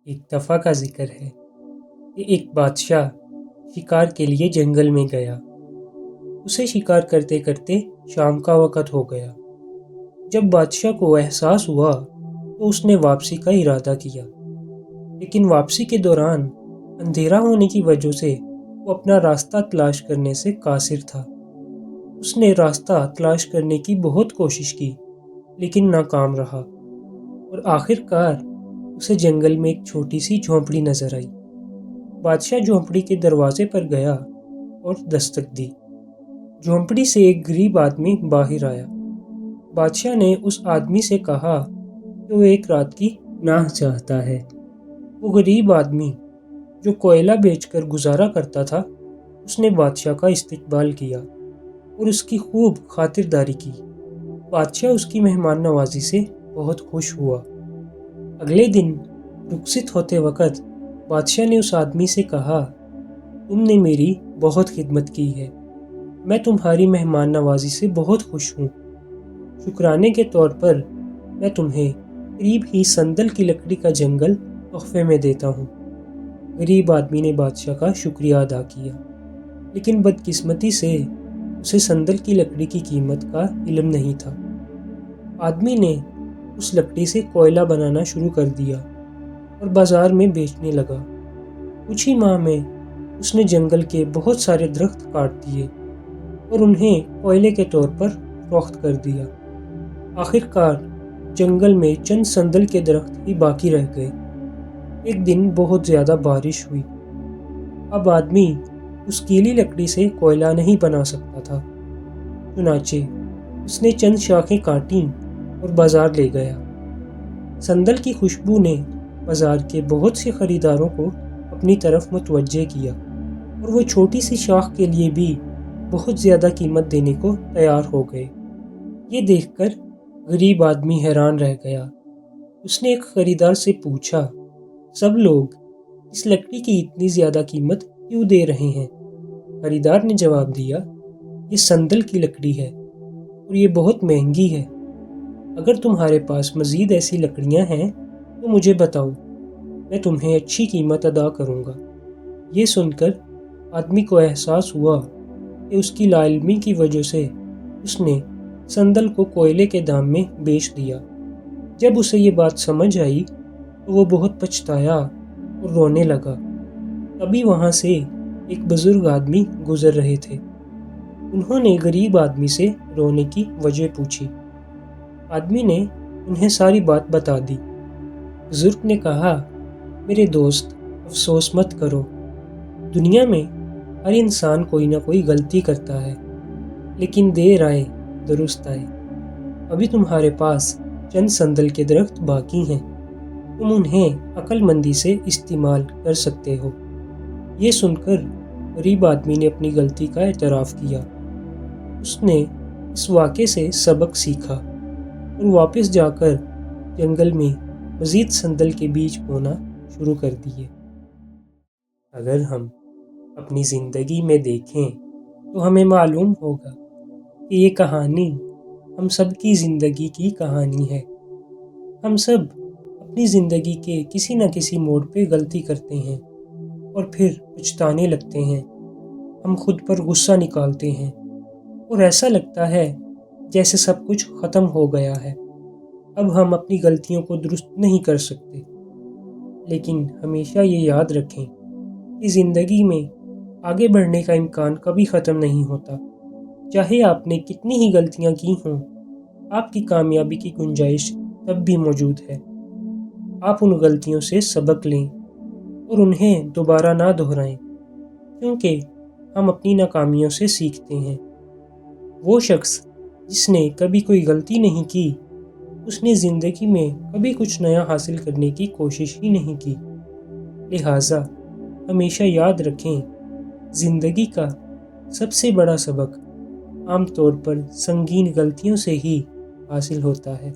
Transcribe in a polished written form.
ایک دفعہ کا ذکر ہے کہ ایک بادشاہ شکار کے لیے جنگل میں گیا۔ اسے شکار کرتے کرتے شام کا وقت ہو گیا۔ جب بادشاہ کو احساس ہوا تو اس نے واپسی کا ارادہ کیا، لیکن واپسی کے دوران اندھیرا ہونے کی وجہ سے وہ اپنا راستہ تلاش کرنے سے قاصر تھا۔ اس نے راستہ تلاش کرنے کی بہت کوشش کی لیکن ناکام رہا، اور آخر کار اسے جنگل میں ایک چھوٹی سی جھونپڑی نظر آئی۔ بادشاہ جھونپڑی کے دروازے پر گیا اور دستک دی۔ جھونپڑی سے ایک غریب آدمی باہر آیا۔ بادشاہ نے اس آدمی سے کہا کہ وہ ایک رات کی پناہ چاہتا ہے۔ وہ غریب آدمی جو کوئلہ بیچ کر گزارا کرتا تھا، اس نے بادشاہ کا استقبال کیا اور اس کی خوب خاطرداری کی۔ بادشاہ اس کی مہمان نوازی سے بہت خوش ہوا۔ اگلے دن رخصت ہوتے وقت بادشاہ نے اس آدمی سے کہا، تم نے میری بہت خدمت کی ہے، میں تمہاری مہمان نوازی سے بہت خوش ہوں۔ شکرانے کے طور پر میں تمہیں قریب ہی سندل کی لکڑی کا جنگل تحفے میں دیتا ہوں۔ غریب آدمی نے بادشاہ کا شکریہ ادا کیا، لیکن بدقسمتی سے اسے سندل کی لکڑی کی قیمت کا علم نہیں تھا۔ آدمی نے اس لکڑی سے کوئلہ بنانا شروع کر دیا اور بازار میں بیچنے لگا۔ کچھ ہی ماہ میں اس نے جنگل کے بہت سارے درخت کاٹ دیے اور انہیں کوئلے کے طور پر فروخت کر دیا۔ آخر کار جنگل میں چند سندل کے درخت ہی باقی رہ گئے۔ ایک دن بہت زیادہ بارش ہوئی۔ اب آدمی اس گیلی لکڑی سے کوئلہ نہیں بنا سکتا تھا، چنانچہ اس نے چند شاخیں کاٹیں اور بازار لے گیا۔ سندل کی خوشبو نے بازار کے بہت سے خریداروں کو اپنی طرف متوجہ کیا، اور وہ چھوٹی سی شاخ کے لیے بھی بہت زیادہ قیمت دینے کو تیار ہو گئے۔ یہ دیکھ کر غریب آدمی حیران رہ گیا۔ اس نے ایک خریدار سے پوچھا، سب لوگ اس لکڑی کی اتنی زیادہ قیمت کیوں دے رہے ہیں؟ خریدار نے جواب دیا، یہ سندل کی لکڑی ہے اور یہ بہت مہنگی ہے۔ اگر تمہارے پاس مزید ایسی لکڑیاں ہیں تو مجھے بتاؤ، میں تمہیں اچھی قیمت ادا کروں گا۔ یہ سن کر آدمی کو احساس ہوا کہ اس کی لا علمی کی وجہ سے اس نے سندل کو کوئلے کے دام میں بیچ دیا۔ جب اسے یہ بات سمجھ آئی تو وہ بہت پچھتایا اور رونے لگا۔ تبھی وہاں سے ایک بزرگ آدمی گزر رہے تھے۔ انہوں نے غریب آدمی سے رونے کی وجہ پوچھی۔ آدمی نے انہیں ساری بات بتا دی۔ بزرگ نے کہا، میرے دوست، افسوس مت کرو، دنیا میں ہر انسان کوئی نہ کوئی غلطی کرتا ہے، لیکن دیر آئے درست آئے۔ ابھی تمہارے پاس چند سندل کے درخت باقی ہیں، تم انہیں عقل مندی سے استعمال کر سکتے ہو۔ یہ سن کر غریب آدمی نے اپنی غلطی کا اعتراف کیا۔ اس نے اس واقعے سے سبق سیکھا اور واپس جا کر جنگل میں مزید سندل کے بیج بونا شروع کر دیے۔ اگر ہم اپنی زندگی میں دیکھیں تو ہمیں معلوم ہوگا کہ یہ کہانی ہم سب کی زندگی کی کہانی ہے۔ ہم سب اپنی زندگی کے کسی نہ کسی موڑ پہ غلطی کرتے ہیں اور پھر پچھتانے لگتے ہیں۔ ہم خود پر غصہ نکالتے ہیں اور ایسا لگتا ہے جیسے سب کچھ ختم ہو گیا ہے، اب ہم اپنی غلطیوں کو درست نہیں کر سکتے۔ لیکن ہمیشہ یہ یاد رکھیں کہ زندگی میں آگے بڑھنے کا امکان کبھی ختم نہیں ہوتا۔ چاہے آپ نے کتنی ہی غلطیاں کی ہوں، آپ کی کامیابی کی گنجائش تب بھی موجود ہے۔ آپ ان غلطیوں سے سبق لیں اور انہیں دوبارہ نہ دہرائیں، کیونکہ ہم اپنی ناکامیوں سے سیکھتے ہیں۔ وہ شخص جس نے کبھی کوئی غلطی نہیں کی، اس نے زندگی میں کبھی کچھ نیا حاصل کرنے کی کوشش ہی نہیں کی۔ لہٰذا ہمیشہ یاد رکھیں، زندگی کا سب سے بڑا سبق عام طور پر سنگین غلطیوں سے ہی حاصل ہوتا ہے۔